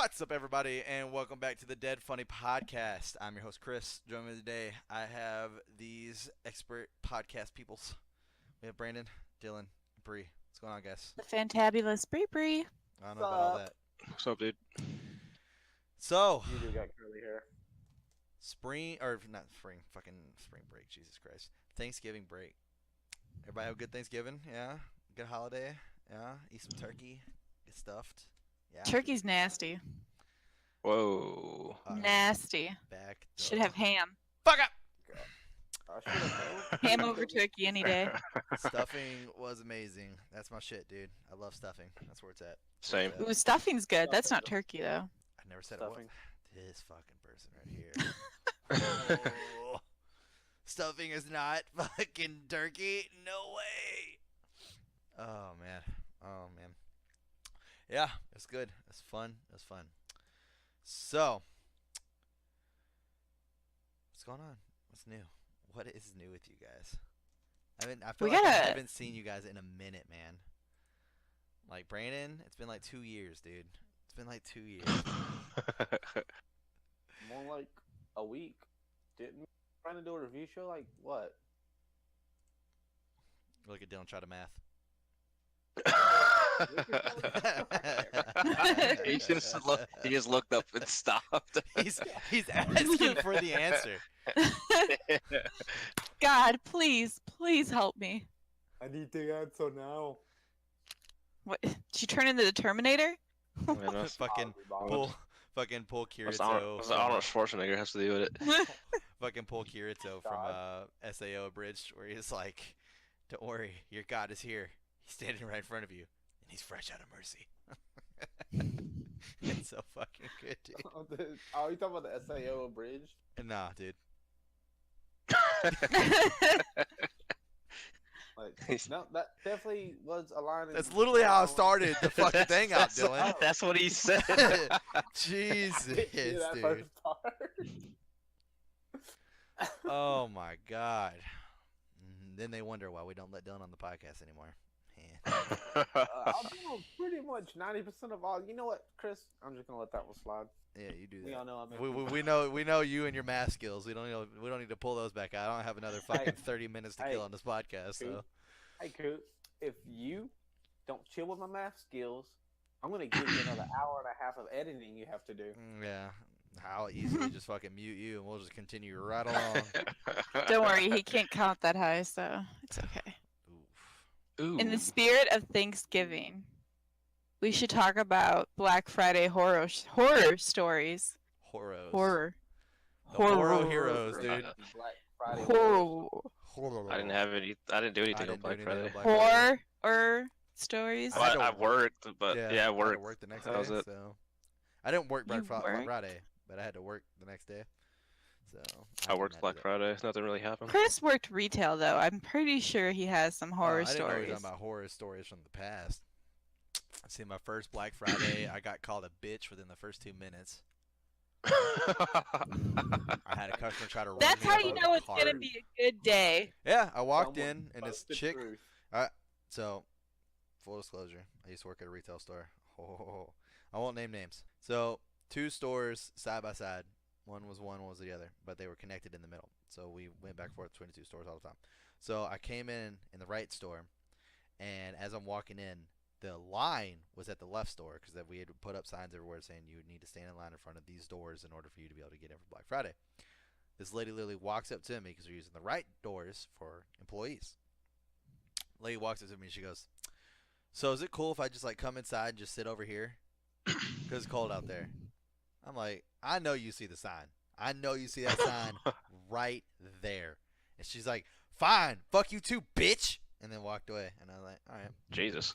What's up, everybody, and welcome back to the Dead Funny Podcast. I'm your host, Chris. Joining me today, I have these expert podcast peoples. We have Brandon, Dylan, and Bree. What's going on, guys? The fantabulous Bree Bree. I don't know about all that. What's up, dude? So, You do got curly hair. spring break, Jesus Christ. Thanksgiving break. Everybody have a good Thanksgiving? Yeah? Good holiday? Yeah? Eat some turkey? Get stuffed? Yeah? Turkey's nasty. Whoa. Nasty. Back. Should have ham. Fuck up! I should have Ham over turkey any day. Stuffing was amazing. That's my shit, dude. I love stuffing. That's where it's at. Same. Ooh, stuffing's good. That's not turkey though. I never said Stuffing. it was. This fucking person right here. Oh, stuffing is not fucking turkey. No way. Oh man. Oh man. Yeah, it's good. It's fun. It's fun. So, what's going on? What's new? What is new with you guys? I feel like I haven't seen you guys in a minute, man. Like Brandon, it's been like 2 years, dude. It's been like 2 years. more like a week. Didn't we trying to do a review show? Like what? Look at Dylan try to math. he just looked up and stopped. He's asking for the answer. God, please help me. I need the answer now. What? Did you turn into the Terminator? fucking pull Kirito. What's Arnold Schwarzenegger has to do with it? Fucking pull Kirito from SAO Abridged, where he's like, "Don't worry, your god is here. He's standing right in front of you, and he's fresh out of mercy." It's so fucking good, dude. Oh, you talking about the SAO Abridged? Nah, dude. Like, no, that definitely was a line. That's literally how I started the fucking thing out, Dylan. That's what he said. Jesus, dude. Oh my god. Then they wonder why we don't let Dylan on the podcast anymore. I'll do pretty much 90% of all. You know what, Chris? I'm just gonna let that one slide. Yeah, you do that. We all know I'm we know you and your math skills. We don't need to pull those back out. I don't have another fucking 30 minutes to kill on this podcast. So. Hey, Coop, if you don't chill with my math skills, I'm gonna give you another hour and a half of editing you have to do. Yeah. I'll easily just fucking mute you, and we'll just continue right along. Don't worry, he can't count that high, so it's okay. Ooh. In the spirit of Thanksgiving, we should talk about Black Friday horror stories. Horrors. Horror. The horror heroes, dude. Black Friday Horror. I didn't do anything on Black Friday. Horror stories. I worked, but I I had to worked. work the next That day. was it. So I didn't work Black You Friday, worked? but I had to work the next day. So I worked Black Friday. Nothing really happened. Chris worked retail though. I'm pretty sure he has some horror I didn't know we were stories. talking about horror stories from the past. See, my first Black Friday, I got called a bitch within the first 2 minutes. I had a customer try to run That's me how over you the know it's cart. gonna be a good day. Yeah, I walked Someone in and this spoke the chick. truth. So, full disclosure, I used to work at a retail store. I won't name names. So, 2 stores side by side. One was the other, but they were connected in the middle. So we went back and forth between the 2 stores all the time. So I came in the right store, and as I'm walking in, the line was at the left store because we had put up signs everywhere saying you would need to stand in line in front of these doors in order for you to be able to get in for Black Friday. This lady literally walks up to me because we're using the right doors for employees. Lady walks up to me and she goes, "So is it cool if I just like come inside and just sit over here? Because it's cold out there." I'm like, "I know you see the sign. I know you see that sign right there." And she's like, "Fine, fuck you too, bitch." And then walked away. And I was like, "All right. Jesus.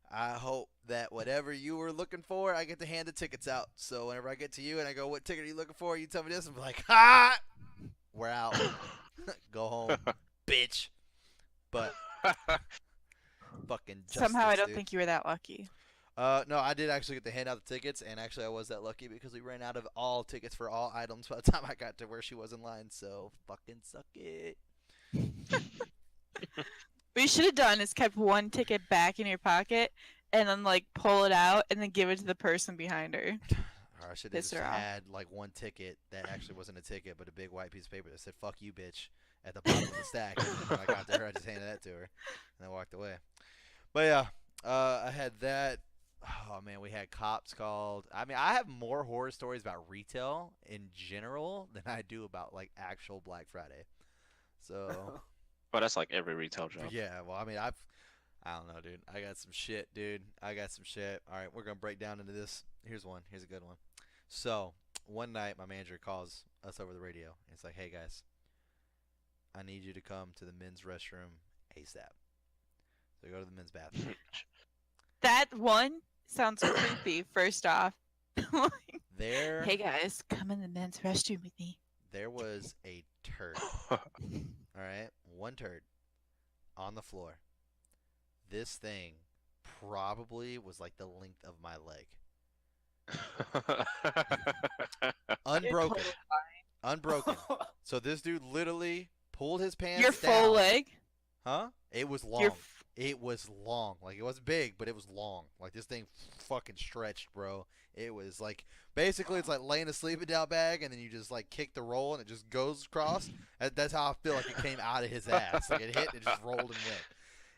I hope that whatever you were looking for, I get to hand the tickets out. So whenever I get to you and I go, 'What ticket are you looking for?' You tell me this, I'm like, 'Ha! We're out. Go home, bitch.'" But fucking justice, Somehow I don't dude. think you were that lucky. No, I did actually get to hand out the tickets, and actually I was that lucky because we ran out of all tickets for all items by the time I got to where she was in line. So fucking suck it. What you should have done is kept one ticket back in your pocket and then like pull it out and then give it to the person behind her. Or I should have Pissed just her off. had like one ticket that actually wasn't a ticket, but a big white piece of paper that said "fuck you, bitch" at the bottom of the stack. And when I got to her, I just handed that to her, and I walked away. But yeah, I had that. Oh man, we had cops called. I mean, I have more horror stories about retail in general than I do about like actual Black Friday. So But that's like every retail job. yeah, well, I mean, I don't know, dude. I got some shit, dude. I got some shit. All right, we're gonna break down into this. Here's one. Here's a good one. So one night, my manager calls us over the radio. And it's like, "Hey guys, I need you to come to the men's restroom ASAP." So we go to the men's bathroom. That one sounds creepy. First off, There, hey guys, come in the men's restroom with me. there was a turd. All right, one turd on the floor. This thing probably was like the length of my leg. Unbroken. Unbroken. So this dude literally pulled his pants Your down. full leg. Huh? It was long. Your It was long. Like, it wasn't big, but it was long. Like, this thing fucking stretched, bro. It was like, basically, it's like laying a sleeping down bag, and then you just like kick the roll, and it just goes across. That's how I feel like it came out of his ass. Like, it hit, and it just rolled and went.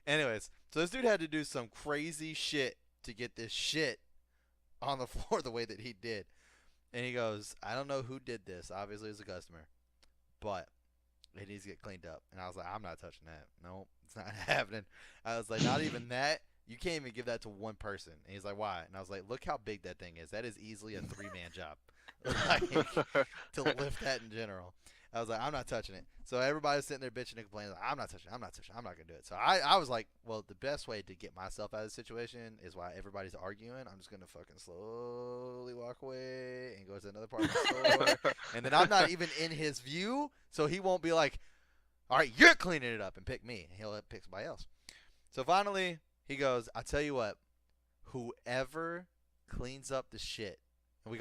Anyways, so this dude had to do some crazy shit to get this shit on the floor the way that he did. And he goes, "I don't know who did this. Obviously, it's a customer, but it needs to get cleaned up." And I was like, "I'm not touching that. Nope, it's not happening." I was like, "Not even that. You can't even give that to one person." And he's like, "Why?" And I was like, "Look how big that thing is. That is easily a 3-man job, like, to lift that in general." I was like, "I'm not touching it." So everybody's sitting there bitching and complaining, like, "I'm not touching it. I'm not touching it. I'm not gonna do it." So I was like, well, the best way to get myself out of the situation is while everybody's arguing, I'm just gonna fucking slowly walk away and go to another part of the store, and then I'm not even in his view, so he won't be like, "All right, you're cleaning it up," and pick me. He'll pick somebody else. So finally, he goes, "I tell you what, whoever cleans up the shit," and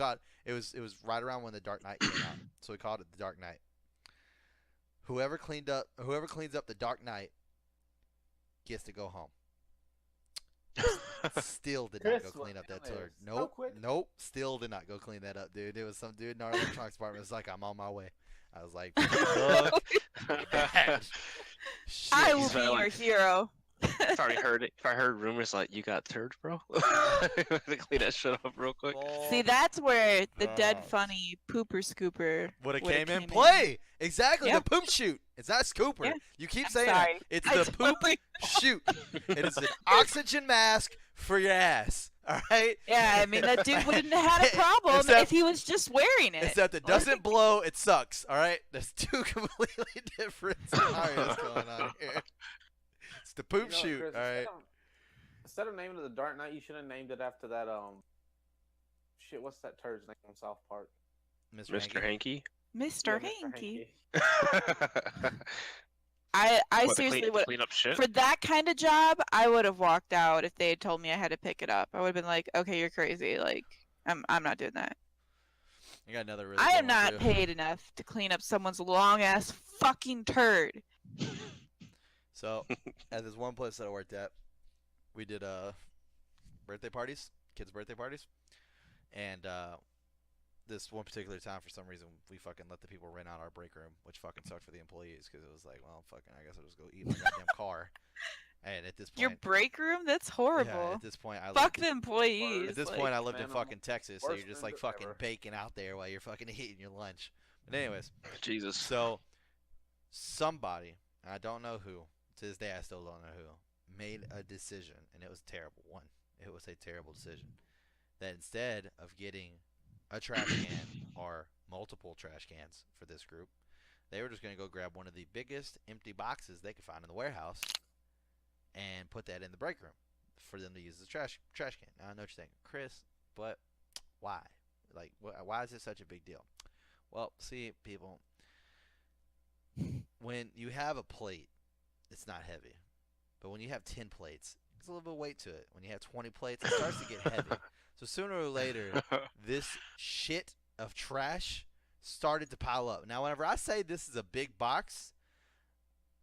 it was right around when the Dark Knight came out, so we called it the Dark Knight. Whoever cleans up the Dark Knight gets to go home. Still did not Chris, go what clean up that hell turd. is- so Nope. quick. Nope. Still did not go clean that up, dude. It was some dude in our electronics department was like, "I'm on my way." I was like, "Fuck that." Shit. I will He's be like- your hero. If I heard rumors like you got turds, bro. Clean that shit up real quick. See, that's where the dead Balls. funny pooper scooper Would have would've came in came play. Exactly. Yeah. The poop shoot. It's not scooper. Yeah. You keep I'm saying sorry. it. It's I the poop totally- shoot. It is an oxygen mask for your ass. All right. Yeah, I mean that dude wouldn't have had a problem Except- if he was just wearing it. Except it doesn't blow. It sucks. All right. There's two completely different scenarios going on here. It's the poop You know, shoot. Chris, All right. Instead of naming it the Dark Knight, you should have named it after that shit. What's that turd's name from South Park? Mr. Hanky. Mr. Yeah, Hanky. What, I to seriously clean, would clean up shit. for that kind of job, I would have walked out if they had told me I had to pick it up. I would have been like, "Okay, you're crazy. Like, I'm not doing that. I got another really I good am one, not too. paid enough to clean up someone's long ass fucking turd." So, at this one place that I worked at, we did birthday parties, kids' birthday parties, and this one particular time, for some reason, we fucking let the people rent out our break room, which fucking sucked for the employees because it was like, well, fucking, I guess I'll just go eat in my goddamn car. And at this point, Your break room? That's horrible. yeah, at this point, I Fuck lived, the employees. at this like- point, I lived in man, fucking Texas, so worst you're just like vendor fucking ever. baking out there while you're fucking eating your lunch. But anyways, Jesus. so somebody, and I don't know who, to this day I still don't know who, made a decision, and it was a terrible one. It was a terrible decision. That instead of getting a trash can or multiple trash cans for this group, they were just going to go grab one of the biggest empty boxes they could find in the warehouse and put that in the break room for them to use as a trash can. Now I know what you're thinking, Chris, but why? Like, why is it such a big deal? Well, see, people, when you have a plate, it's not heavy. But when you have 10 plates, there's a little bit of weight to it. When you have 20 plates, it starts to get heavy. So sooner or later, this shit of trash started to pile up. Now, whenever I say this is a big box,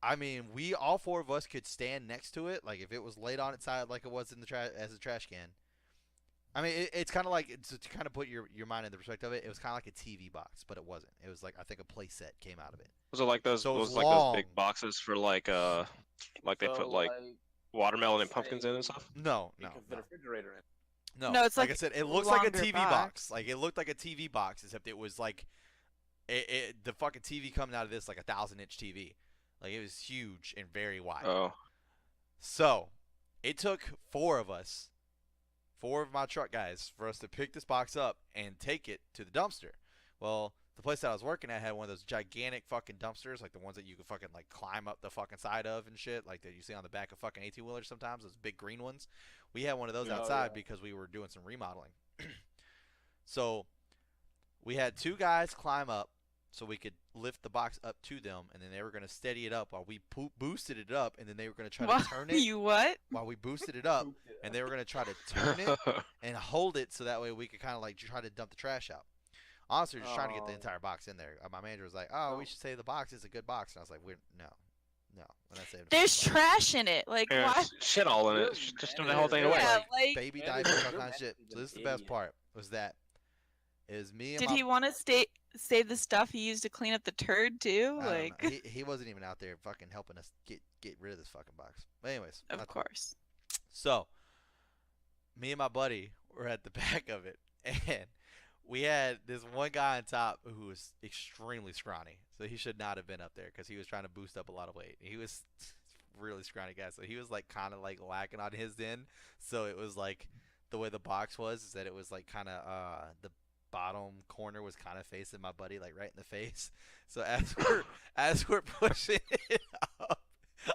I mean, all four of us could stand next to it. Like, if it was laid on its side like it was in the as a trash can, I mean, it's kind of like to kind of put your mind in the perspective of it. It was kind of like a TV box, but it wasn't. It was like I think a play set came out of it. Was it like those? So it was was like those big long. boxes for like they So, put like watermelon and pumpkins in and say stuff? No, you no, can fit no. a refrigerator in. No, it's like I like said, a it looks like a longer TV box. box. Like it looked like a TV box, except it was like the fucking TV coming out of this like a 1,000-inch TV. Like it was huge and very wide. Oh, So it took four of my truck guys, for us to pick this box up and take it to the dumpster. Well, the place that I was working at had one of those gigantic fucking dumpsters, like the ones that you could fucking like climb up the fucking side of and shit, like that you see on the back of fucking 18-wheelers sometimes, those big green ones. We had one of those Oh, outside yeah. because we were doing some remodeling. So we had two guys climb up so we could lift the box up to them, and then they were going to steady it up while we boosted it up, and then they were going to try to turn it You what? while we boosted it up, and they were going to try to turn it and hold it so that way we could kind of like try to dump the trash out. Honestly, we're just trying to get the Oh. entire box in there. My manager was like, "Oh, we should save the box. It's a good box." And I was like, no. We're not saving the There's fucking box. trash in it. Like yeah, why? shit all in it. You're Just mad throw the whole as thing hell. away. Yeah, Like like baby Man, diapers, all you're kinds of shit. mad So as this is the an best idiot. part. Was that it was me and did my he want to save the stuff he used to clean up the turd too? I don't Like, know. He wasn't even out there fucking helping us get rid of this fucking box. But anyways, of not- course. So, me and my buddy were at the back of it, and we had this one guy on top who was extremely scrawny. So he should not have been up there because he was trying to boost up a lot of weight. He was really scrawny guy, so he was like kind of like lacking on his end. So it was like the way the box was is that it was like kind of the bottom corner was kind of facing my buddy like right in the face. So as we're pushing it up,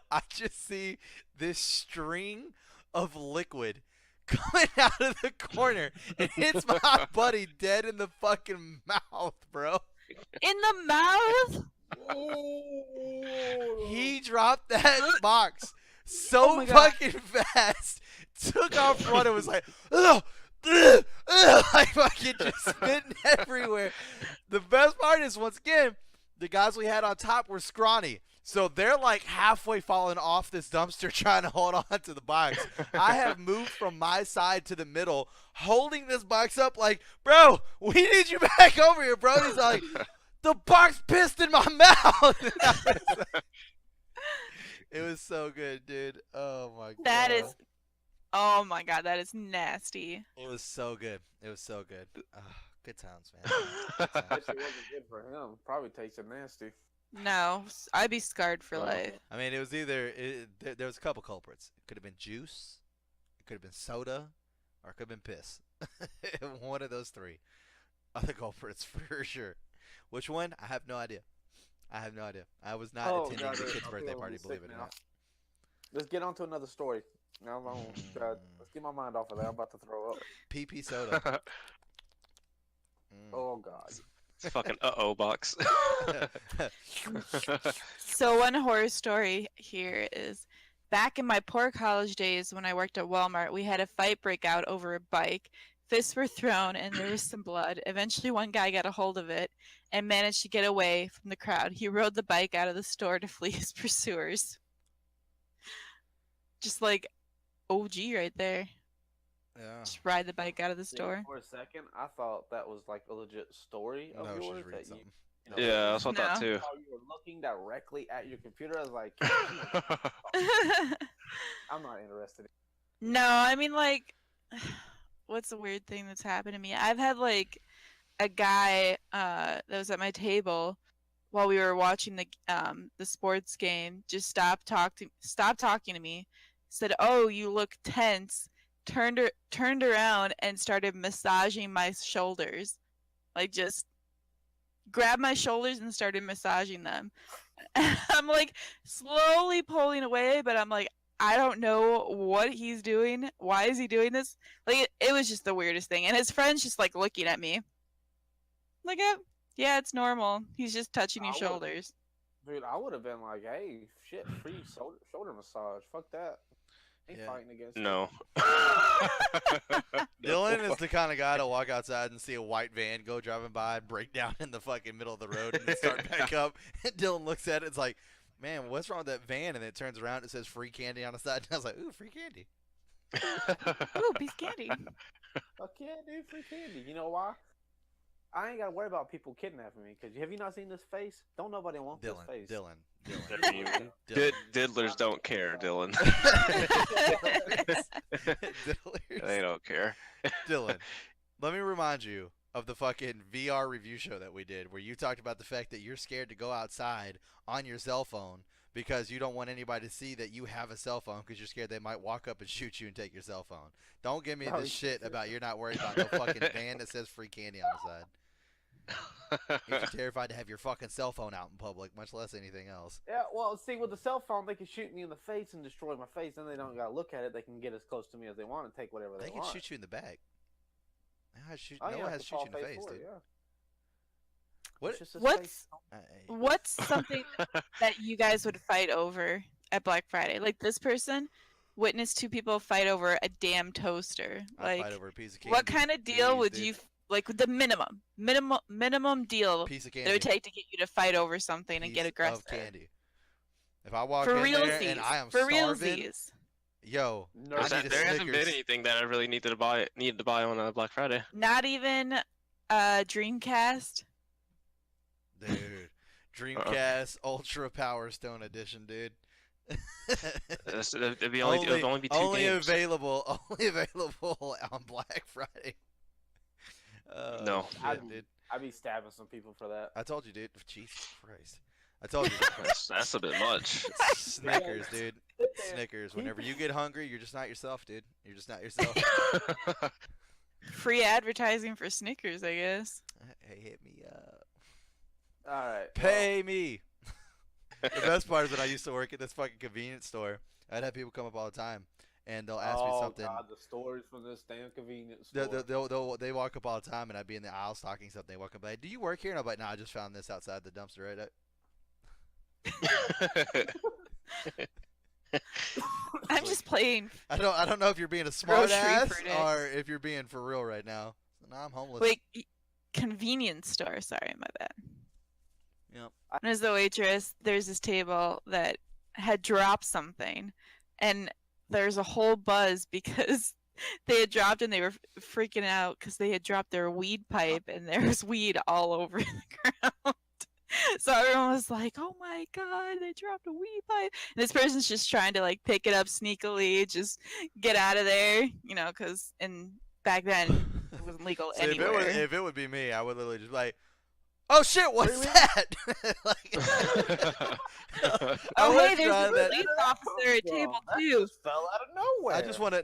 I just see this string of liquid coming out of the corner and hits my buddy dead in the fucking mouth, bro. In the mouth? He dropped that box Oh so my God. fucking fast, took off running, and was like, ugh, ugh, ugh, like fucking just spitting everywhere. The best part is, once again, the guys we had on top were scrawny. So they're like halfway falling off this dumpster trying to hold on to the box. I have moved from my side to the middle, holding this box up like, bro, we need you back over here, bro. He's like, the box pissed in my mouth. It was so good, dude. Oh my god. That is. Oh my god, that is nasty. It was so good. It was so good. Good times, man. Good times. That shit wasn't good for him. Probably tasted nasty. No, I'd be scarred for Oh. life. I mean, it was either there was a couple culprits. It could have been juice, it could have been soda, or it could have been piss. One of those three are the culprits for sure. Which one? I have no idea. I was not attending God, the I kid's feel birthday really party, believe sick it or now. not. Let's get on to another story. Now, God, let's get my mind off of that. I'm about to throw up. PP soda. Mm. Oh God. It's fucking uh-oh box. So one horror story here is back in my poor college days when I worked at Walmart, we had a fight break out over a bike. Fists were thrown and there was some blood. Eventually one guy got a hold of it and managed to get away from the crowd. He rode the bike out of the store to flee his pursuers. Just like OG right there. Yeah. Just ride the bike out of the See, store. For a second, I thought that was like a legit story of No, she's yours reading that you. something. You know, Yeah, that's what I thought No. too. While you were looking directly at your computer, I was like, I'm not interested. No, I mean like what's the weird thing that's happened to me? I've had like a guy that was at my table while we were watching the sports game just stop talking to me, said, "Oh, you look tense." Turned around and started massaging my shoulders. Like just grabbed my shoulders and started massaging them. I'm like slowly pulling away, but I'm like, I don't know what he's doing. Why is he doing this? Like, it was just the weirdest thing. And his friend's just like looking at me. Like, yeah, it's normal. He's just touching your I would- shoulders. Dude, I would have been like, hey, shit, free shoulder massage. Fuck that. Ain't Yeah. fighting against it. No. Dylan is the kind of guy to walk outside and see a white van go driving by and break down in the fucking middle of the road and then start back up. And Dylan looks at it, it's like, man, what's wrong with that van? And then it turns around, it says free candy on the side. And I was like, ooh, free candy. Ooh, piece of candy. Fuck yeah, dude, free candy. You know why? I ain't gotta worry about people kidnapping me. Cause have you not seen this face? Don't nobody want this face. Dylan. I mean, diddlers don't care, Dylan. They don't care. Dylan, let me remind you of the fucking VR review show that we did where you talked about the fact that you're scared to go outside on your cell phone because you don't want anybody to see that you have a cell phone because you're scared they might walk up and shoot you and take your cell phone. Don't give me Oh, this shit about you're not worried about no fucking van that says free candy on the side. You're terrified to have your fucking cell phone out in public, much less anything else. Yeah, well, see, with the cell phone, they can shoot me in the face and destroy my face. Then they don't gotta look at it. They can get as close to me as they want and take whatever they They can want. shoot you in the back. No Oh, one yeah, has the to shoot you in the tall face, for it, dude. yeah. What? It's just a What's face. what's something that you guys would fight over at Black Friday? Like this person witnessed two people fight over a damn toaster. I'd Like fight over a piece of candy. what kind of deal Please, would dude. you like the minimum deal Piece of it candy. would take to get you to fight over something and get Piece aggressive? of candy. If I walk For in there realsies. and I am For starving, realsies. yo, No, I need a There hasn't been Snickers. anything that I really needed to buy on Black Friday. Not even Dreamcast. Dude. Dreamcast Ultra Power Stone Edition, dude. It'd be only, it would only be two only games. available on Black Friday. No. shit, dude. I'd be stabbing some people for that. I told you, dude. Jesus Christ. I told you. That's a bit much. Snickers, dude. Snickers. Whenever you get hungry, you're just not yourself, dude. You're just not yourself. Free advertising for Snickers, I guess. Hey, hit me up. All right. Pay me. The best part is when I used to work at this fucking convenience store, I'd have people come up all the time, and they'll ask me something. God, the stories from this damn convenience They- store. they walk up all the time, and I'd be in the aisle stocking something. They walk up, like, "Do you work here?" And I'm like, "No, I just found this outside the dumpster right up." I'm just playing. I don't know if you're being a smart Grocery ass critics. or if you're being for real right now. So, nah, I'm homeless. Wait, convenience store. Sorry, my bad. Yep. And as the waitress, there's this table that had dropped something, and there's a whole buzz because they had dropped and they were freaking out because they had dropped their weed pipe and there was weed all over the ground. So everyone was like, "Oh my god, they dropped a weed pipe!" And this person's just trying to like pick it up sneakily, just get out of there, you know, because back then it wasn't legal See, anywhere. if it would be me, I would literally just be like, "Oh shit, what's Really? that?" Like, I Oh wanna hey, there's try a that. police officer at table That 2. just fell out of nowhere. I just want to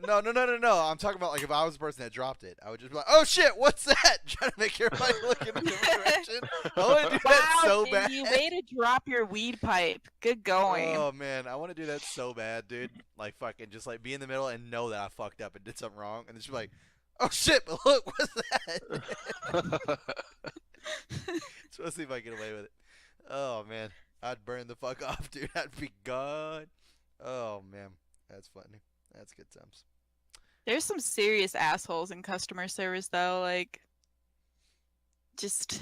no. I'm talking about like if I was the person that dropped it, I would just be like, "Oh shit, what's that?" Trying to make everybody look in a different direction. I want to do that Wow, so bad. you way to drop your weed pipe. Good going. Oh man, I want to do that so bad, dude. Like fucking just like be in the middle and know that I fucked up and did something wrong, and just be like, "Oh shit, but look, what's that?" So let's see if I get away with it. Oh man, I'd burn the fuck off, dude. I'd be gone. Oh man, that's funny. That's good times. There's some serious assholes in customer service though, like just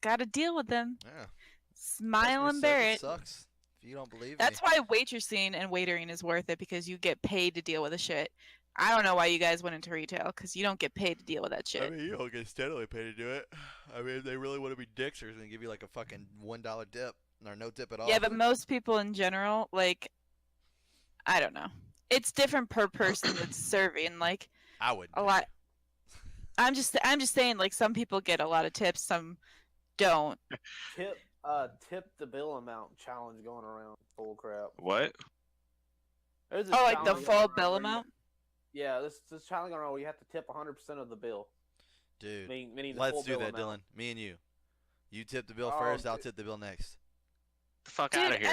gotta deal with them. Yeah. Smile Customer and bear service it. Sucks. If you don't believe That's me. why waitressing and waitering is worth it because you get paid to deal with the shit. I don't know why you guys went into retail because you don't get paid to deal with that shit. I mean, you don't get steadily paid to do it. I mean, if they really want to be dicks or they give you like a fucking $1 dip or no dip at all. Yeah, but most people in general, like, I don't know. It's different per person that's serving. Like I wouldn't. a lot. I'm just saying, like some people get a lot of tips, some don't. Tip the bill amount challenge going around. Bull crap. What? There's a Oh, like the challenge full going around bill where you- amount. Yeah, this challenge going around where you have to tip 100% of the bill. Dude, Meaning the let's full do bill that, amount. Dylan. Me and you. You tip the bill Oh, first, I'll dude. tip the bill next. The fuck Dude, out of here.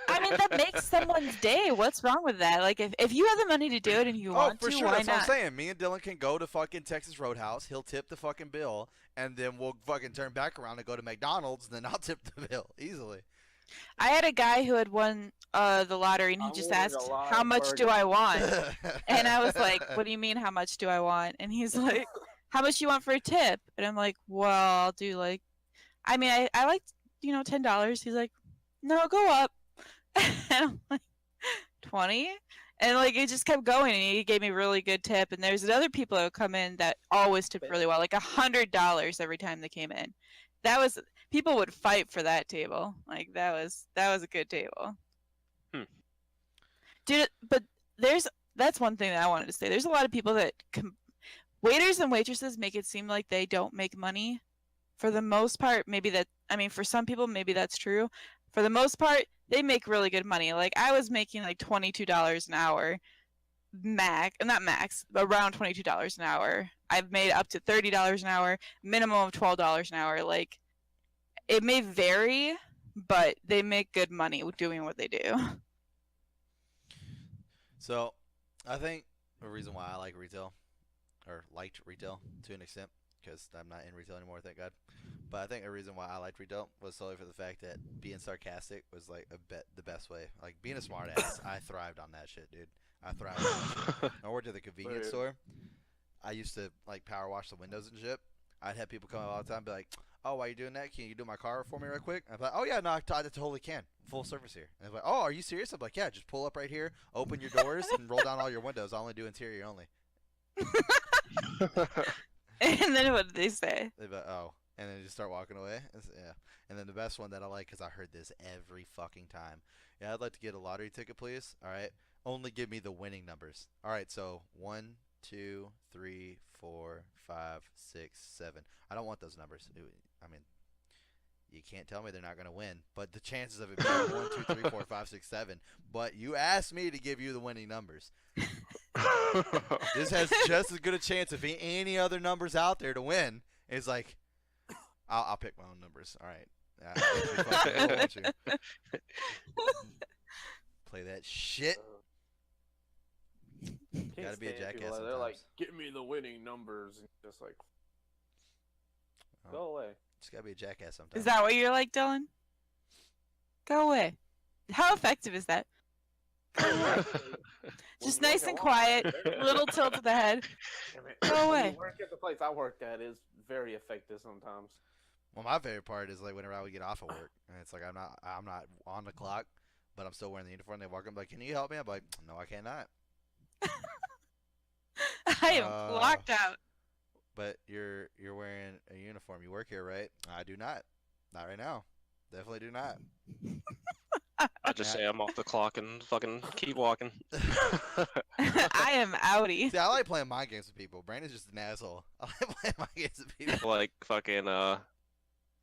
I mean that makes someone's day. What's wrong with that? Like if you have the money to do it and you Oh, want for to, sure. why That's what I'm not? saying. Me and Dylan can go to fucking Texas Roadhouse. He'll tip the fucking bill, and then we'll fucking turn back around and go to McDonald's, and then I'll tip the bill easily. I had a guy who had won the lottery and he I'm just ordering asked, a lot "How of much do burgers." I want?" And I was like, "What do you mean, how much do I want?" And he's like, "How much do you want for a tip?" And I'm like, "Well, I'll do like, I mean, I like, $10." He's like, "No, go up." And I'm like, 20? And like it just kept going, and he gave me a really good tip. And there's other people that would come in that always tipped really well, like $100 every time they came in. That was people would fight for that table. Like that was a good table. Dude, but that's one thing that I wanted to say. There's a lot of people that waiters and waitresses make it seem like they don't make money. For the most part, for some people maybe that's true. For the most part, they make really good money. Like I was making like $22 an hour, not max, but around $22 an hour. I've made up to $30 an hour, minimum of $12 an hour. Like it may vary, but they make good money doing what they do. So, I think the reason why I like retail, or liked retail to an extent, because I'm not in retail anymore, thank God. But I think the reason why I liked retail was solely for the fact that being sarcastic was like the best way. Like being a smartass, I thrived on that shit, dude. I thrived on that shit. I worked at the convenience store. I used to like power wash the windows and shit. I'd have people come all the time and be like, "Oh, why are you doing that? Can you do my car for me real quick?" And I'm like, "Oh yeah, no, I totally can. Full service here." And they're like, "Oh, are you serious?" I'm like, "Yeah, just pull up right here, open your doors, and roll down all your windows. I only do interior only." And then what did they say? They'd be like, "Oh," and then just start walking away. Yeah. And then the best one that I like, because I heard this every fucking time. Yeah, I'd like to get a lottery ticket, please. All right. Only give me the winning numbers. All right. So 1, 2, 3, 4, 5, 6, 7. I don't want those numbers. I mean, you can't tell me they're not gonna win, but the chances of it being 1, 2, 3, 4, 5, 6, 7. But you asked me to give you the winning numbers. This has just as good a chance of any other numbers out there to win. It's like, I'll pick my own numbers. All right. Yeah, won't you? Play that shit. Gotta be a jackass. They're like, "Give me the winning numbers," and just like, go away. Just gotta be a jackass sometimes. Is that what you're like, Dylan? Go away. How effective is that? Just nice and quiet, little tilt of the head. Go away. Work at the place I worked at is very effective sometimes. Well, my favorite part is like whenever I would get off of work, and it's like I'm not on the clock, but I'm still wearing the uniform. They walk up like, "Can you help me?" I'm like, "No, I cannot." I am blocked out. But you're wearing a uniform. You work here, right? I do not. Not right now. Definitely do not. I just say I'm off the clock and fucking keep walking. I am outie. See, I like playing mind games with people. Brandon's just an asshole. I like playing mind games with people. Like fucking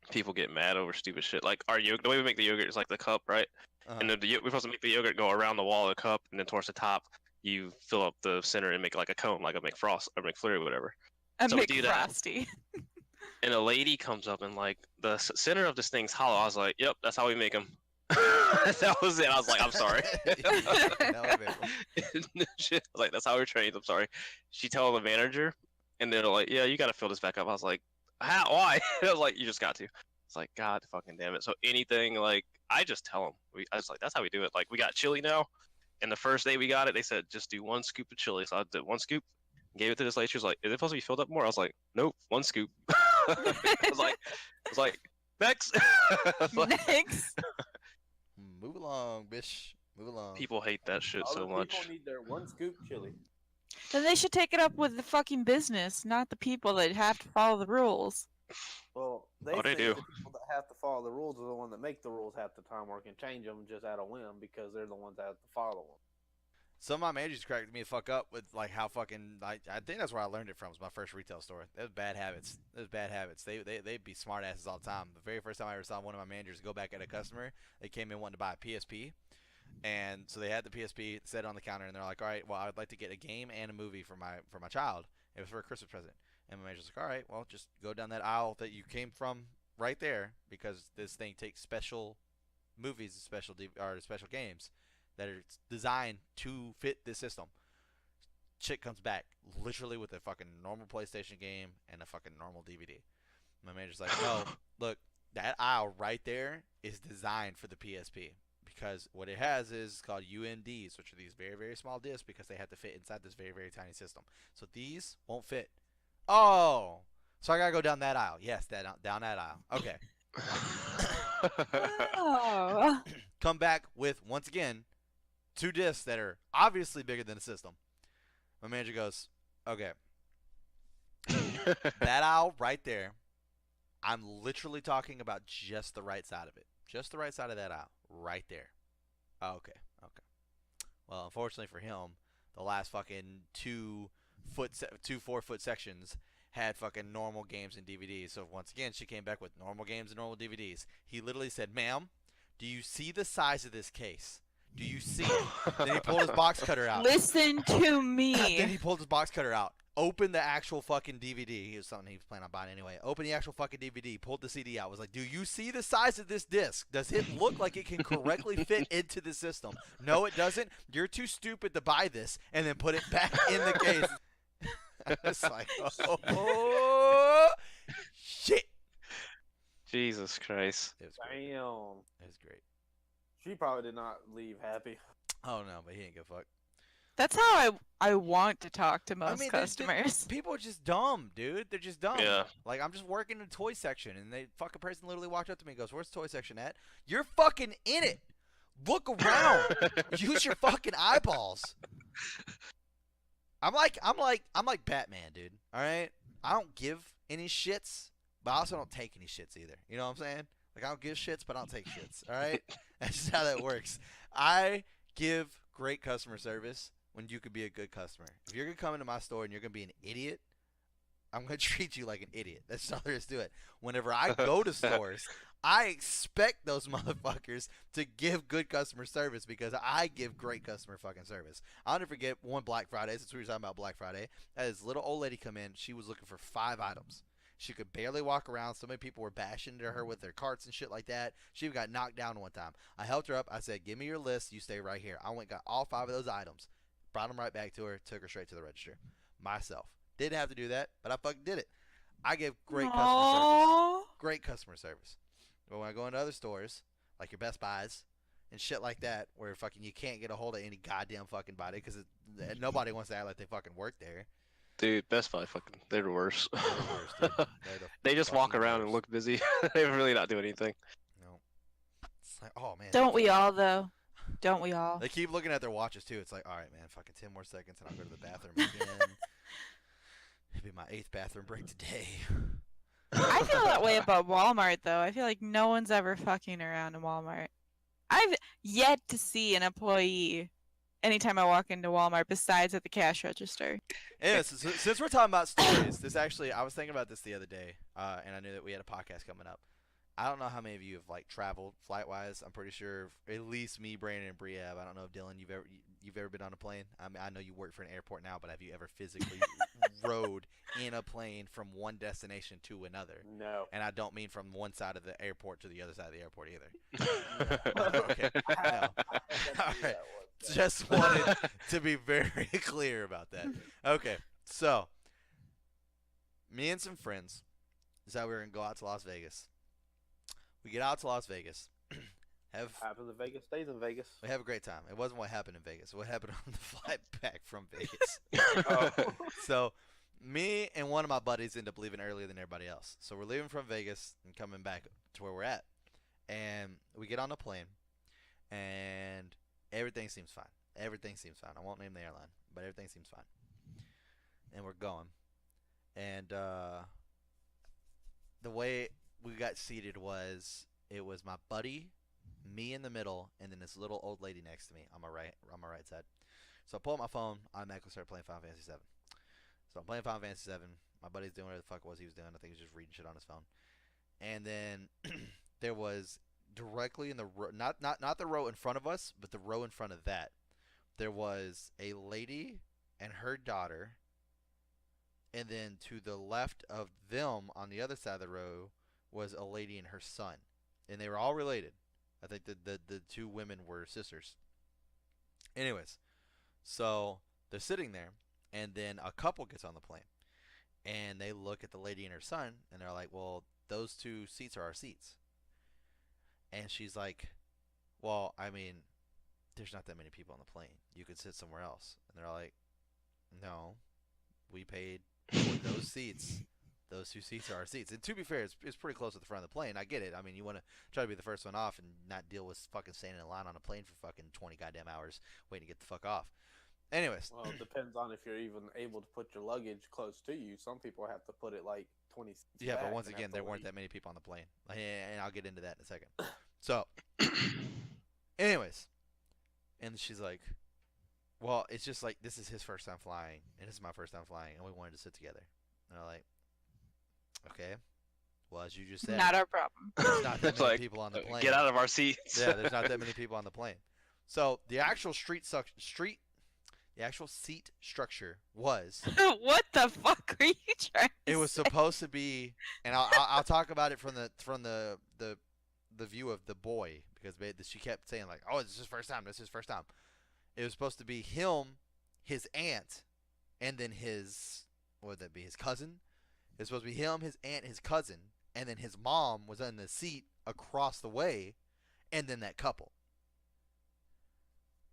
people get mad over stupid shit. Like our yogurt, the way we make the yogurt is like the cup, right? And we're supposed to make the yogurt go around the wall of the cup, and then towards the top, you fill up the center and make like a cone, like a McFrost or McFlurry or whatever. A So we do that. McFrosty. And a lady comes up and like the center of this thing's hollow. I was like, "Yep, that's how we make them." That was it. I was like, "I'm sorry." Like that's how we're trained. I'm sorry. She told the manager, and they're like, "Yeah, you got to fill this back up." I was like, "How? Why?" I was like, "You just got to." It's like, God fucking damn it. So anything like I just tell them. I was like, "That's how we do it." Like we got chili now, and the first day we got it, they said just do 1 scoop of chili. So I did 1 scoop. Gave it to this lady. She was like, "Is it supposed to be filled up more?" I was like, "Nope, 1 scoop." I was like, next. Next. Move along, bish. Move along. People hate that shit so much. People need their 1 scoop chili. Then they should take it up with the fucking business, not the people that have to follow the rules. Well, they do. The people that have to follow the rules are the ones that make the rules half the time, or can change them just out of whim because they're the ones that have to follow them. Some of my managers cracked me the fuck up with like how fucking I think that's where I learned it from. Was my first retail store. Those bad habits. They'd be smart asses all the time. The very first time I ever saw one of my managers go back at a customer, they came in wanting to buy a PSP, and so they had the PSP set on the counter, and they're like, "All right, well, I'd like to get a game and a movie for my child. It was for a Christmas present." And my manager's like, "All right, well, just go down that aisle that you came from right there, because this thing takes special movies, special games that are designed to fit this system." Chick comes back literally with a fucking normal PlayStation game and a fucking normal DVD. My manager's like, "No, look, that aisle right there is designed for the PSP, because what it has is called UMDs, which are these very, very small discs, because they have to fit inside this very, very tiny system. So these won't fit." "Oh, so I gotta go down that aisle." "Yes, down that aisle." "Okay." Oh. Come back with, once again, 2 discs that are obviously bigger than the system. My manager goes, okay, that aisle right there, I'm literally talking about just the right side of it. Just the right side of that aisle. Right there. Oh, okay. Okay. Well, unfortunately for him, the last fucking 2 4-foot sections had fucking normal games and DVDs. So once again, she came back with normal games and normal DVDs. He literally said, ma'am, do you see the size of this case? Do you see it? Then he pulled his box cutter out. Listen to me. Then he pulled his box cutter out. Opened the actual fucking DVD. It was something he was planning on buying anyway. Opened the actual fucking DVD. Pulled the CD out. Was like, do you see the size of this disc? Does it look like it can correctly fit into the system? No, it doesn't. You're too stupid to buy this and then put it back in the case. I was like, oh, shit. Jesus Christ. It was great. Damn. It was great. She probably did not leave happy. Oh, no, but he didn't give a fuck. That's how I want to talk to most mean, customers. People are just dumb, dude. They're just dumb. Yeah. Like, I'm just working in the toy section, and they fucking person literally walked up to me and goes, where's the toy section at? You're fucking in it. Look around. Use your fucking eyeballs. I'm like Batman, dude. All right? I don't give any shits, but I also don't take any shits either. You know what I'm saying? Like, I don't give shits, but I don't take shits. All right? That's just how that works. I give great customer service when you could be a good customer. If you're going to come into my store and you're going to be an idiot, I'm going to treat you like an idiot. That's all there is to it. Whenever I go to stores, I expect those motherfuckers to give good customer service because I give great customer fucking service. I'll never forget one Black Friday, since we were talking about Black Friday. I had this little old lady come in. She was looking for 5 items. She could barely walk around. So many people were bashing into her with their carts and shit like that. She even got knocked down one time. I helped her up. I said, give me your list. You stay right here. I went and got all 5 of those items. Brought them right back to her. Took her straight to the register. Myself. Didn't have to do that, but I fucking did it. I give great customer service. Aww. Great customer service. But when I go into other stores, like your Best Buys and shit like that, where fucking you can't get a hold of any goddamn fucking body because nobody wants to act like they fucking work there. Dude, Best Buy they're the worst. They're the worst, dude. They're the They just walk fucking around and worst. look busy. They're really not doing anything. No. It's like, oh man. Don't we all though? Don't we all? They keep looking at their watches too. It's like, all right, man, fucking 10 more seconds and I'll go to the bathroom again. It'll be my 8th bathroom break today. I feel that way about Walmart though. I feel like no one's ever fucking around in Walmart. I've yet to see an employee anytime I walk into Walmart besides at the cash register. Yeah, since we're talking about stories, I was thinking about this the other day, and I knew that we had a podcast coming up. I don't know how many of you have like traveled flight-wise. I'm pretty sure at least me, Brandon, and Bria have. I don't know if Dylan, you've ever been on a plane. I mean, I know you work for an airport now, but have you ever physically rode in a plane from one destination to another? No. And I don't mean from one side of the airport to the other side of the airport either. Okay. No. All right. Just wanted to be very clear about that. Okay, so me and some friends decided we were gonna go out to Las Vegas. We get out to Las Vegas, Happens in Vegas, stays in Vegas. we have a great time. It wasn't what happened in Vegas. What happened on the flight back from Vegas. Oh. So me and one of my buddies end up leaving earlier than everybody else. So we're leaving from Vegas and coming back to where we're at, and we get on the plane, and everything seems fine. Everything seems fine. I won't name the airline, but everything seems fine. And we're going. And the way we got seated was, it was my buddy, me in the middle, and then this little old lady next to me on my right side. So I pull up my phone, automatically start playing Final Fantasy 7. So I'm playing Final Fantasy 7. My buddy's doing whatever the fuck it was he was doing. I think he was just reading shit on his phone. And then there was directly in the row, not the row in front of us, but the row in front of that, there was a lady and her daughter, and then to the left of them on the other side of the row was a lady and her son, and they were all related. I think the 2 women were sisters. Anyways, so they're sitting there, and then a couple gets on the plane, and they look at the lady and her son, and they're like, well, those 2 seats are our seats. And she's like, well, I mean, there's not that many people on the plane. You could sit somewhere else. And they're like, no, we paid for those seats those 2 seats are our seats. And to be fair, it's pretty close to the front of the plane. I get it. I mean, you want to try to be the first one off and not deal with fucking standing in line on a plane for fucking 20 goddamn hours waiting to get the fuck off. Anyways. Well, it depends on if you're even able to put your luggage close to you. Some people have to put it like 20 seats Yeah, back but once and again, have to there weren't wait. that many people on the plane. And I'll get into that in a second. So, anyways. And she's like, well, it's just like, this is his first time flying, and this is my first time flying, and we wanted to sit together. And I'm like, okay. Well, as you just said, Not our problem. there's not that It's many like, people on the plane. Get out of our seats. Yeah, there's not that many people on the plane. So the actual the actual seat structure was, What the fuck are you trying to it was say? supposed to be, and I'll talk about it from the view of the boy, because she kept saying like, oh, this is his first time. This is his first time. It was supposed to be him, his aunt, and then his, what would that be, his cousin? It was supposed to be him, his aunt, his cousin, and then his mom was in the seat across the way, and then that couple.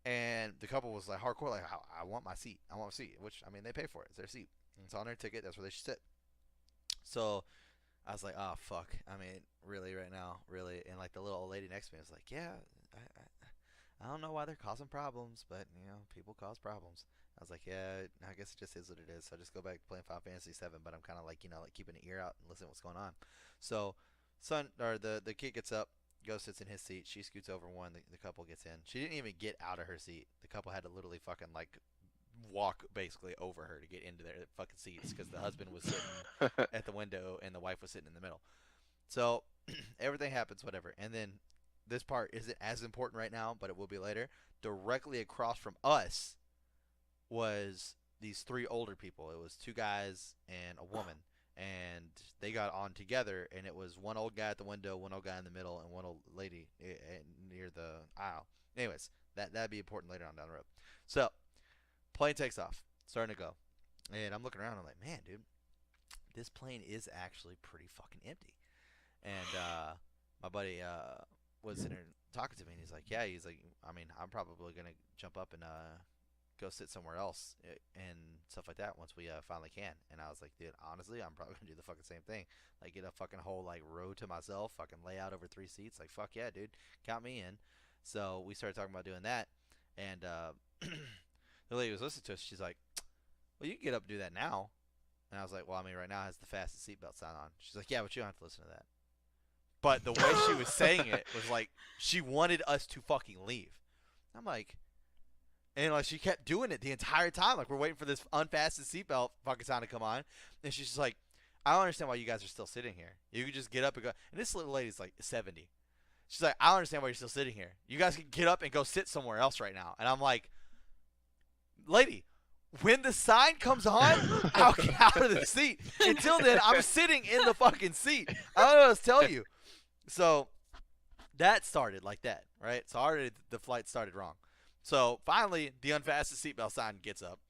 And the couple was like hardcore, like, I want my seat. I want my seat. Which, I mean, they pay for it. It's their seat. It's on their ticket. That's where they should sit. So I was like, oh, fuck. I mean, really, right now? Really? And like the little old lady next to me was like, yeah, I don't know why they're causing problems, but, you know, people cause problems. I was like, yeah, I guess it just is what it is. So I just go back to playing Final Fantasy VII, but I'm kind of like, you know, like keeping an ear out and listening to what's going on. So the kid gets up, goes, sits in his seat. She scoots over one. The couple gets in. She didn't even get out of her seat. The couple had to literally fucking like walk basically over her to get into their fucking seats, because the husband was sitting at the window and the wife was sitting in the middle. So everything happens, whatever. And then this part isn't as important right now, but it will be later. Directly across from us was these 3 older people. It was 2 guys and a woman. And they got on together, and it was one old guy at the window, one old guy in the middle, and one old lady near the aisle. Anyways, that'd be important later on down the road. So, plane takes off, starting to go. And I'm looking around, I'm like, man, dude, this plane is actually pretty fucking empty. And my buddy was sitting there talking to me, and he's like, yeah, I mean, I'm probably going to jump up and go sit somewhere else and stuff like that once we finally can. And I was like, dude, honestly, I'm probably gonna do the fucking same thing. Like, get a fucking whole like row to myself, fucking lay out over 3 seats. Like, fuck yeah, dude, count me in. So we started talking about doing that, and the lady was listening to us. She's like, well, you can get up and do that now. And I was like, well, I mean, right now it has the fastest seatbelt sign on. She's like, yeah, but you don't have to listen to that. But the way she was saying it was like she wanted us to fucking leave. I'm like, and like she kept doing it the entire time. Like, we're waiting for this unfastened seatbelt fucking sound to come on, and she's just like, I don't understand why you guys are still sitting here. You could just get up and go. And this little lady's like 70. She's like, I don't understand why you're still sitting here. You guys can get up and go sit somewhere else right now. And I'm like, lady, when the sign comes on, I'll get out of the seat. Until then, I'm sitting in the fucking seat. I don't know what to tell you. So that started like that, right? So already the flight started wrong. So finally, the unfastened seatbelt sign gets up.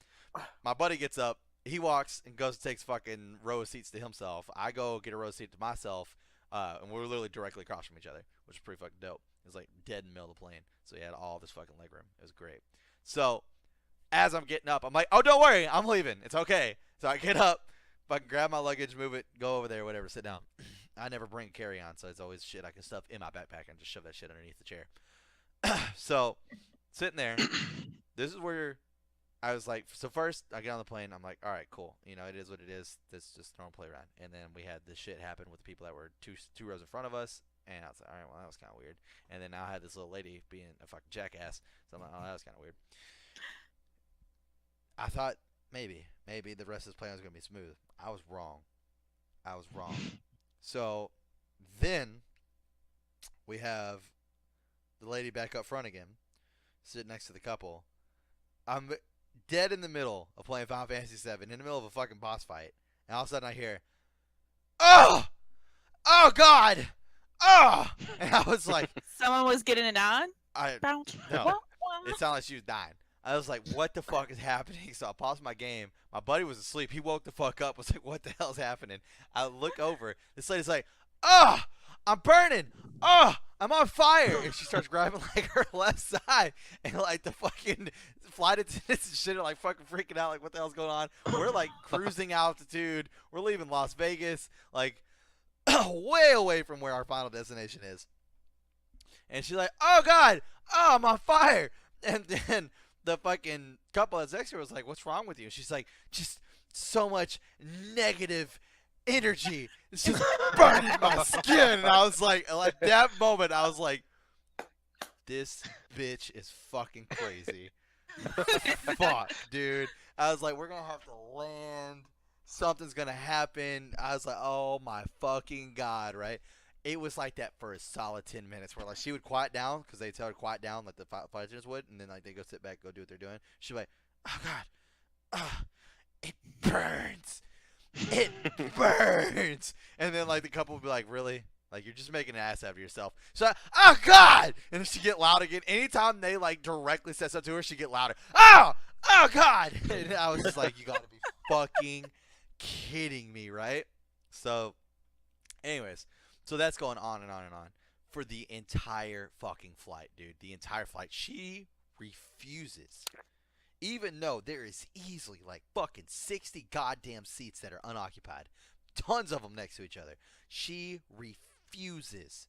My buddy gets up. He walks and goes and takes fucking row of seats to himself. I go get a row of seat to myself, and we're literally directly across from each other, which is pretty fucking dope. It was like dead in the middle of the plane, so he had all this fucking leg room. It was great. So as I'm getting up, I'm like, oh, don't worry, I'm leaving. It's okay. So I get up, fucking grab my luggage, move it, go over there, whatever, sit down. I never bring carry-on, so it's always shit I can stuff in my backpack and just shove that shit underneath the chair. So sitting there, this is where I was like, so first I get on the plane, I'm like, all right, cool. You know, it is what it is. This is just throwing play around. And then we had this shit happen with the people that were two rows in front of us. And I was like, all right, well, that was kind of weird. And then now I had this little lady being a fucking jackass. So I'm like, oh, that was kind of weird. I thought maybe the rest of this plane was going to be smooth. I was wrong. So then we have the lady back up front again, sitting next to the couple. I'm dead in the middle of playing Final Fantasy VII, in the middle of a fucking boss fight. And all of a sudden I hear, oh! Oh, God! Oh! And I was like, Someone was getting it on? no. It sounded like she was dying. I was like, what the fuck is happening? So I paused my game. My buddy was asleep. He woke the fuck up. Was like, what the hell's happening? I look over. This lady's like, oh, I'm burning. Oh, I'm on fire!" And she starts grabbing like her left side, and like the fucking flight attendants and shit are like fucking freaking out, like what the hell's going on? We're like cruising altitude. We're leaving Las Vegas, like way away from where our final destination is. And she's like, "Oh God, oh I'm on fire!" And then the fucking couple that's next to her was like, "What's wrong with you?" And she's like, "Just so much negative energy. It's just burning my skin." And I was like, at that moment, I was like, this bitch is fucking crazy. Fuck, dude. I was like, we're gonna have to land. Something's gonna happen. I was like, oh my fucking God, right? It was like that for a solid 10 minutes where like she would quiet down because they tell her to quiet down like the flight attendants would, and then like they go sit back, go do what they're doing. She'd be like, "Oh God, it burns. It burns." And then like the couple would be like, "Really? Like you're just making an ass out of yourself." So, "Oh God!" And then she get loud again. Anytime they like directly said something to her, she get louder. "Oh God!" And I was just like, "You gotta be fucking kidding me, right?" So, anyways, so that's going on and on and on for the entire fucking flight, dude. The entire flight. She refuses. Even though there is easily like fucking 60 goddamn seats that are unoccupied, tons of them next to each other, she refuses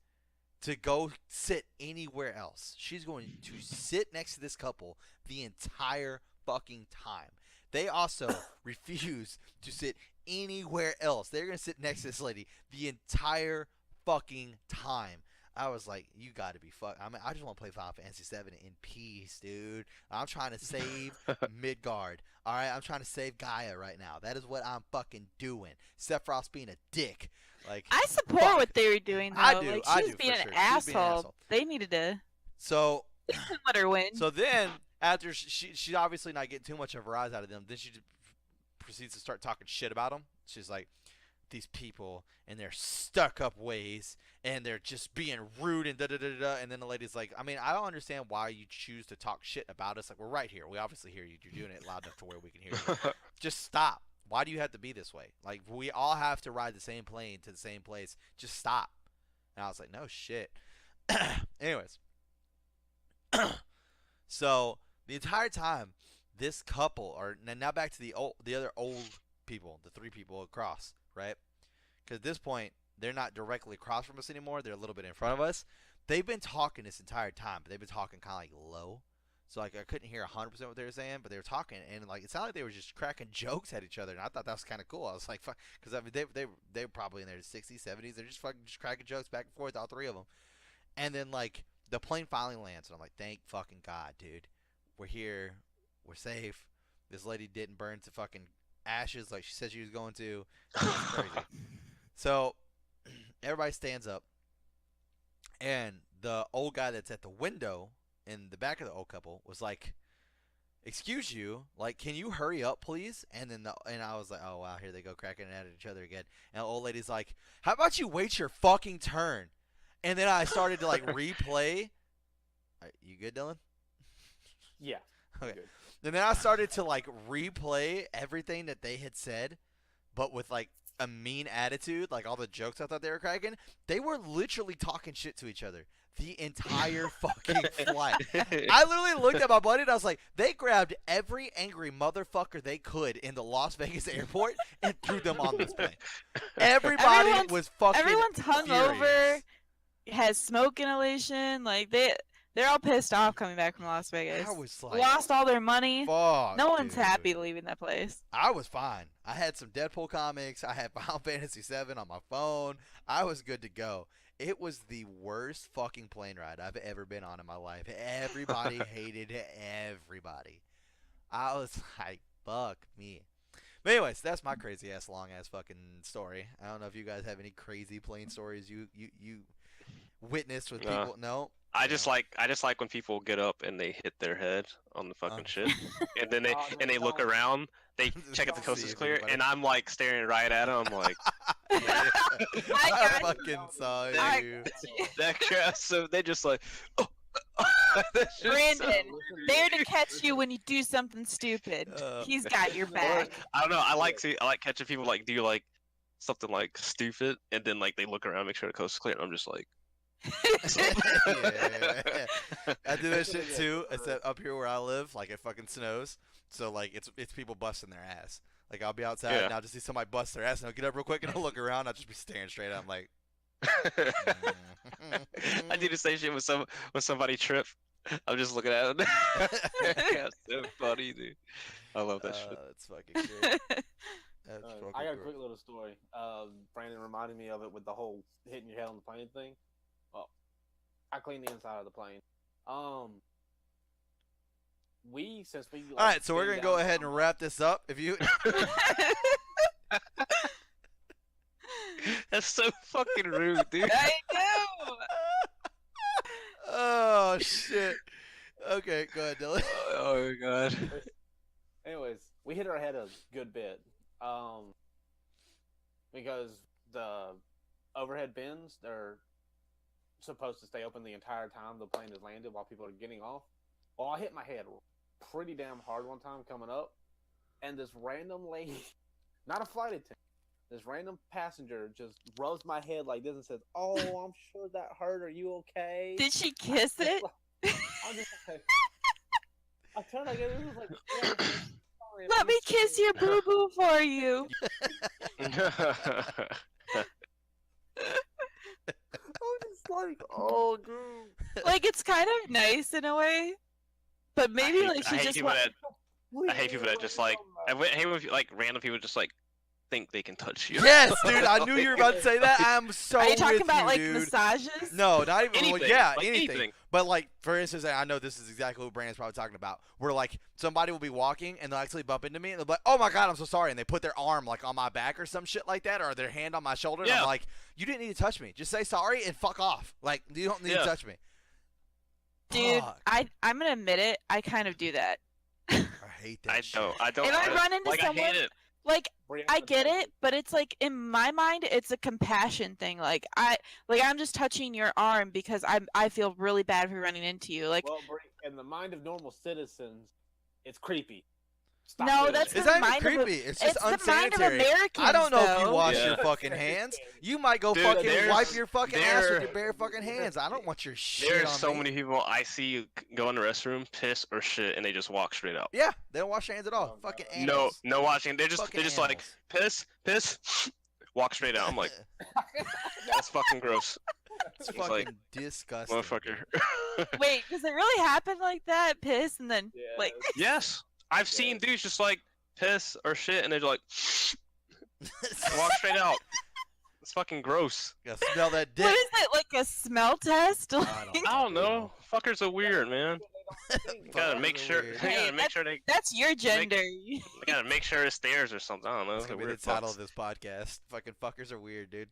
to go sit anywhere else. She's going to sit next to this couple the entire fucking time. They also refuse to sit anywhere else. They're going to sit next to this lady the entire fucking time. I was like, you gotta be I mean, I just want to play Final Fantasy VII in peace, dude. I'm trying to save Midgard. All right, I'm trying to save Gaia right now. That is what I'm fucking doing. Sephiroth's being a dick. Like, I support fuck. what they were doing though. I do. Like, I she was do, being for an sure. She was being an asshole. asshole. They needed to So, let her win. so then after she's obviously not getting too much of a rise out of them, then she just proceeds to start talking shit about them. She's like, these people and their stuck-up ways, and they're just being rude and da-da-da-da. And then the lady's like, I mean, I don't understand why you choose to talk shit about us. Like, we're right here. We obviously hear you. You're doing it loud enough to where we can hear you. Just stop. Why do you have to be this way? Like, we all have to ride the same plane to the same place. Just stop. And I was like, no shit. Anyways. So, the entire time, this couple, or now back to the other old people, the three people across, right? Because at this point, they're not directly across from us anymore. They're a little bit in front of us. They've been talking this entire time, but they've been talking kind of like low. So like I couldn't hear 100% what they were saying, but they were talking, and like it sounded like they were just cracking jokes at each other, and I thought that was kind of cool. I was like, fuck, because I mean they were probably in their 60s, 70s. They're just fucking just cracking jokes back and forth, all three of them. And then like the plane finally lands, and I'm like, thank fucking God, dude. We're here. We're safe. This lady didn't burn to fucking ashes like she said she was going to. It was crazy. So everybody stands up, and the old guy that's at the window in the back of the old couple was like, "Excuse you, like, can you hurry up, please?" And then and I was like, "Oh wow, here they go cracking at each other again." And the old lady's like, "How about you wait your fucking turn?" And then I started to like replay. You good, Dylan? Yeah. Okay. Good. And then I started to like replay everything that they had said, but with like a mean attitude, like all the jokes I thought they were cracking. They were literally talking shit to each other the entire fucking flight. I literally looked at my buddy and I was like, they grabbed every angry motherfucker they could in the Las Vegas airport and threw them on this plane. Everybody Everyone's- was fucking Everyone's hungover, furious. has smoke inhalation. Like they're all pissed off coming back from Las Vegas. I was like, Lost all their money. fuck, No one's dude. happy leaving that place. I was fine. I had some Deadpool comics. I had Final Fantasy VII on my phone. I was good to go. It was the worst fucking plane ride I've ever been on in my life. Everybody hated everybody. I was like, fuck me. But anyways, that's my crazy ass long ass fucking story. I don't know if you guys have any crazy plane stories you witnessed with No. people. No. I just like when people get up and they hit their head on the fucking shit, and then they look around, they check if the Don't coast see is if clear, anybody- and I'm like staring right at them, like I got fucking saw I you. that crap. So they just like, oh, that's just Brandon, so there to catch you when you do something stupid. He's got your Or, back. I don't know. I like catching people like do like something like stupid, and then like they look around, make sure the coast is clear, and I'm just like, Yeah. I do that shit too. Except up here where I live, like it fucking snows, so like it's people busting their ass. Like I'll be outside Yeah. and I'll just see somebody bust their ass and I'll get up real quick and I'll look around. I'll just be staring straight at them like. I do the same shit when somebody trip. I'm just looking at them. That's so funny, dude. I love that shit. That's fucking great. That's fucking I got a great. quick little story. Brandon reminded me of it with the whole hitting your head on the plane thing. Well, I cleaned the inside of the plane. Since we. All right, so we're gonna go ahead and wrap this up. If you. That's so fucking rude, dude. I know. Oh shit. Okay, go ahead, Dylan. Oh my god. Anyways, we hit our head a good bit. Because the overhead bins, they're supposed to stay open the entire time the plane is landed while people are getting off. Well, I hit my head pretty damn hard one time coming up, and this random lady, not a flight attendant, this random passenger just rubs my head like this and says, "Oh, I'm sure that hurt. Are you okay?" Did she kiss it? I'm just like, I turned like this was like, "Yeah, I'm sorry, Let I'm me kiss sorry." your boo boo for you. I'm just like, oh, dude. Like it's kind of nice in a way, but maybe hate- like I she hate just people wa- I hate people that just like. I hate when like random people just like think they can touch you. Yes, dude. I knew you were about to say that. I'm so. Are you talking with about you, like dude. massages? No, not even. Anything. Well, yeah, like, anything. But like, for instance, I know this is exactly what Brandon's probably talking about. Where like somebody will be walking and they'll actually bump into me and they'll be like, "Oh my god, I'm so sorry," and they put their arm like on my back or some shit like that, or their hand on my shoulder. And Yeah. I'm like, "You didn't need to touch me. Just say sorry and fuck off. Like, you don't need to Yeah. touch me." Dude, Fuck. I'm gonna admit it. I kind of do that. I hate that. I shit. don't. I don't. If I run into like, someone- I hate it. Like I Brianna get told me. it, but it's like in my mind, it's a compassion thing. Like I'm just touching your arm because I feel really bad for running into you. Like Well, Bri, in the mind of normal citizens, it's creepy. Stop No, doing that's it. It's the not even mind of a- creepy. It's just it's the mind of unsanitary. Americans. I don't know if you though. wash Yeah. your fucking hands. You might go Dude, fucking there's- wipe your fucking ass with there- your bare fucking hands. I don't want your shit There's on so me. many people I see go in the restroom, piss or shit, and they just walk straight out. Yeah, they don't wash their hands at all. Oh, no. Fucking No, animals. no watching. They're Fucking just like animals. piss, walk straight out. I'm like, that's fucking gross, it's it's fucking like, disgusting. motherfucker. Wait, does it really happen like that? Piss and then Yeah, like Yes, I've seen dudes just like piss or shit, and they're like, walk straight out. It's fucking gross. Gotta smell that dick. what is it like a smell test? I Like, I don't know. Fuckers are weird, man. Fuckers Gotta are make sure. weird. They Hey, gotta make sure they. that's your gender. They gotta make sure it's theirs or something. I don't know. That's gonna be the Weird title fucks. of this podcast. Fucking fuckers are weird, dude.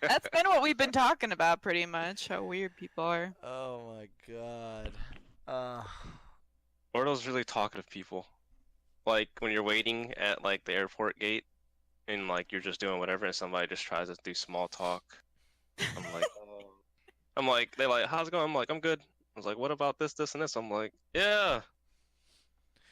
That's been what we've been talking about pretty much. How weird people are. Oh my god. Or those really talkative people, like when you're waiting at like the airport gate, and like you're just doing whatever, and somebody just tries to do small talk. I'm like, they're like, how's it going? I'm like, I'm good. I was like, what about this, this, and this? I'm like, yeah.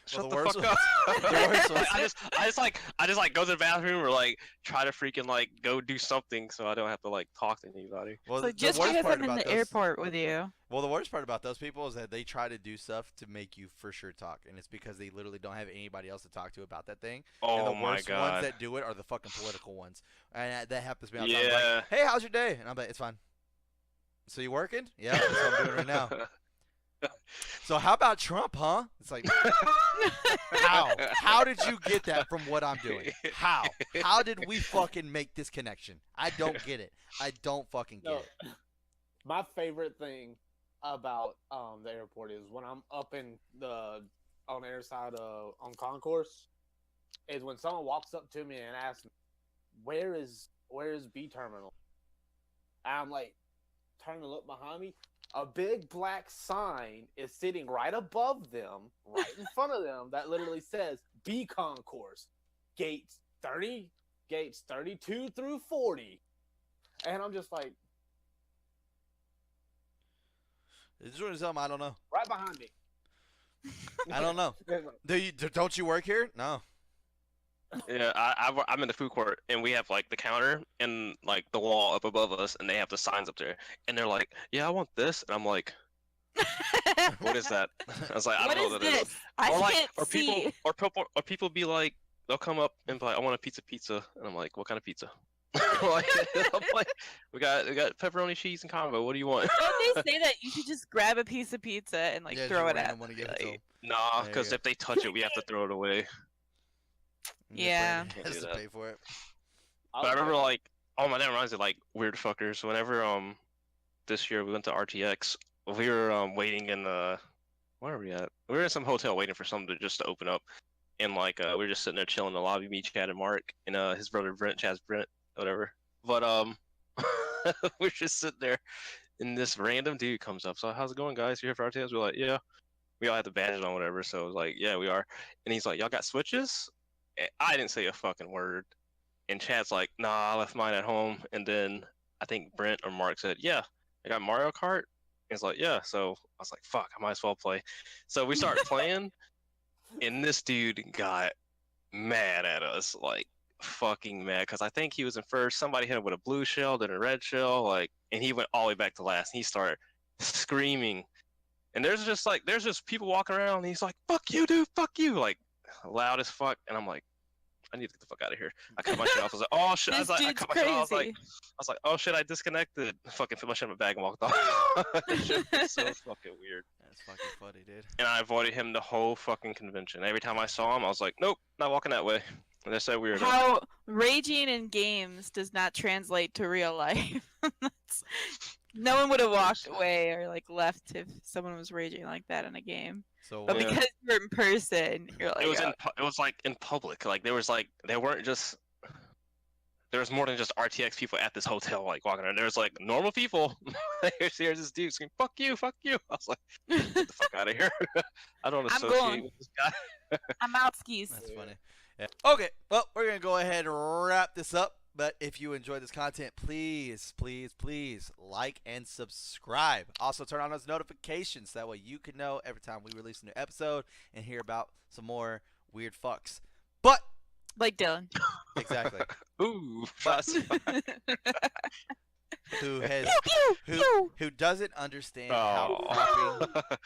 Shut the the worst fuck was- up. the worst was- I just like go to the bathroom or like try to freaking like go do something so I don't have to like talk to anybody. Well, So the just worst because part I'm in about the those- airport with you. Well, the worst part about those people is that they try to do stuff to make you for sure talk, and it's because they literally don't have anybody else to talk to about that thing. And Oh the my worst god. ones that do it are the fucking political ones, and that happens to me all the time. Like, Yeah. hey, how's your day? And I'm like, it's fine. So you working? Yeah, that's what I'm doing right now. So how about Trump, huh? It's like, how? How did you get that from what I'm doing? How? How did we fucking make this connection? I don't get it. I don't fucking get No, it. my favorite thing about the airport is when I'm up in the on the air side on concourse, is when someone walks up to me and asks me, where is B terminal? And I'm like, turning to look behind me. A big black sign is sitting right above them, right in front of them, that literally says B concourse, gates 32 through 40. And I'm just like, Is this something I don't know? right behind me. I don't know. Don't you work here? No. Yeah, I'm in the food court, and we have like the counter and like the wall up above us, and they have the signs up there, and they're like, "Yeah, I want this," and I'm like, "What is that?" I was like, "I What don't know is what that is." this? I Or like, can't or people, see. or people be like, they'll come up and be like, "I want a pizza," and I'm like, "What kind of pizza?" Like, I'm like, we got pepperoni, cheese, and combo. What do you want? Don't they say that you should just grab a piece of pizza and like Yeah, throw just it at random one to them? give it to Like, him. Nah, There you because go. if they touch it, we have to throw it away. And Yeah. Brandon Can't has do to that. pay for it. But I remember like, oh my, that reminds me of, like weird fuckers. Whenever this year we went to RTX, we were waiting in the, where are we at? We were in some hotel waiting for something just to open up, and like we were just sitting there chilling in the lobby. Me, Chad, and Mark, and his brother Brent, Chad's Brent, whatever. But we're just sitting there, and this random dude comes up. So how's it going, guys? You here for RTX? We're like, yeah. We all had the badges on, whatever. So it was like, yeah, we are. And he's like, y'all got switches? And I didn't say a fucking word. And Chad's like, nah, I left mine at home. And then I think Brent or Mark said, yeah, I got Mario Kart. And he's like, yeah. So I was like, fuck, I might as well play. So we started playing, and this dude got mad at us, like fucking mad, because I think he was in first. Somebody hit him with a blue shell, then a red shell, like, and he went all the way back to last. And he started screaming. And there's just people walking around, and he's like, fuck you, dude, fuck you, like loud as fuck. And I'm like, I need to get the fuck out of here. I cut my shit off. I was like, oh shit. this I dude's cut my shit off. crazy. I was like, oh shit, I disconnected. Fucking put my shit in my bag and walked off. Shit was so fucking weird. That's fucking funny, dude. And I avoided him the whole fucking convention. Every time I saw him, I was like, nope, not walking that way. And that's so weird. How raging in games does not translate to real life. That's- no one would have walked away or like left if someone was raging like that in a game. So But Yeah. because you're in person, you're like, It was "Oh, it was like in public. Like there weren't just, there was more than just RTX people at this hotel like walking around. There was like normal people. Here's this dude screaming, fuck you, fuck you. I was like, get the fuck out of here. I don't I'm associate going. with this guy. I'm out skis." that's funny. Yeah. Okay, well, we're gonna go ahead and wrap this up. But if you enjoyed this content, please, please, please like and subscribe. Also, turn on those notifications. That way you can know every time we release a new episode and hear about some more weird fucks. But Like Dylan. exactly, Ooh, shots. who has Pew, who pew. who doesn't understand how cropping Oh.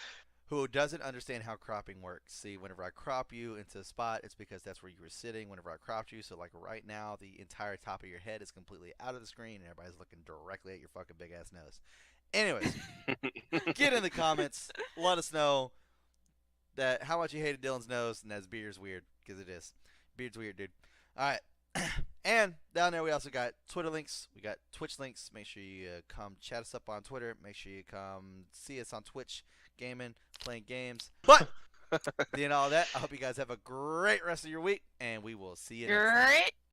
who doesn't understand how cropping works. See, whenever I crop you into a spot, it's because that's where you were sitting whenever I cropped you. So like right now, the entire top of your head is completely out of the screen and everybody's looking directly at your fucking big ass nose. Anyways, get in the comments. Let us know that how much you hated Dylan's nose and that his beard's weird, because it is. Beard's weird, dude. All right. And down there we also got Twitter links. We got Twitch links. Make sure you come chat us up on Twitter. Make sure you come see us on Twitch gaming, playing games. But doing all that, I hope you guys have a great rest of your week, and we will see you next time. Great.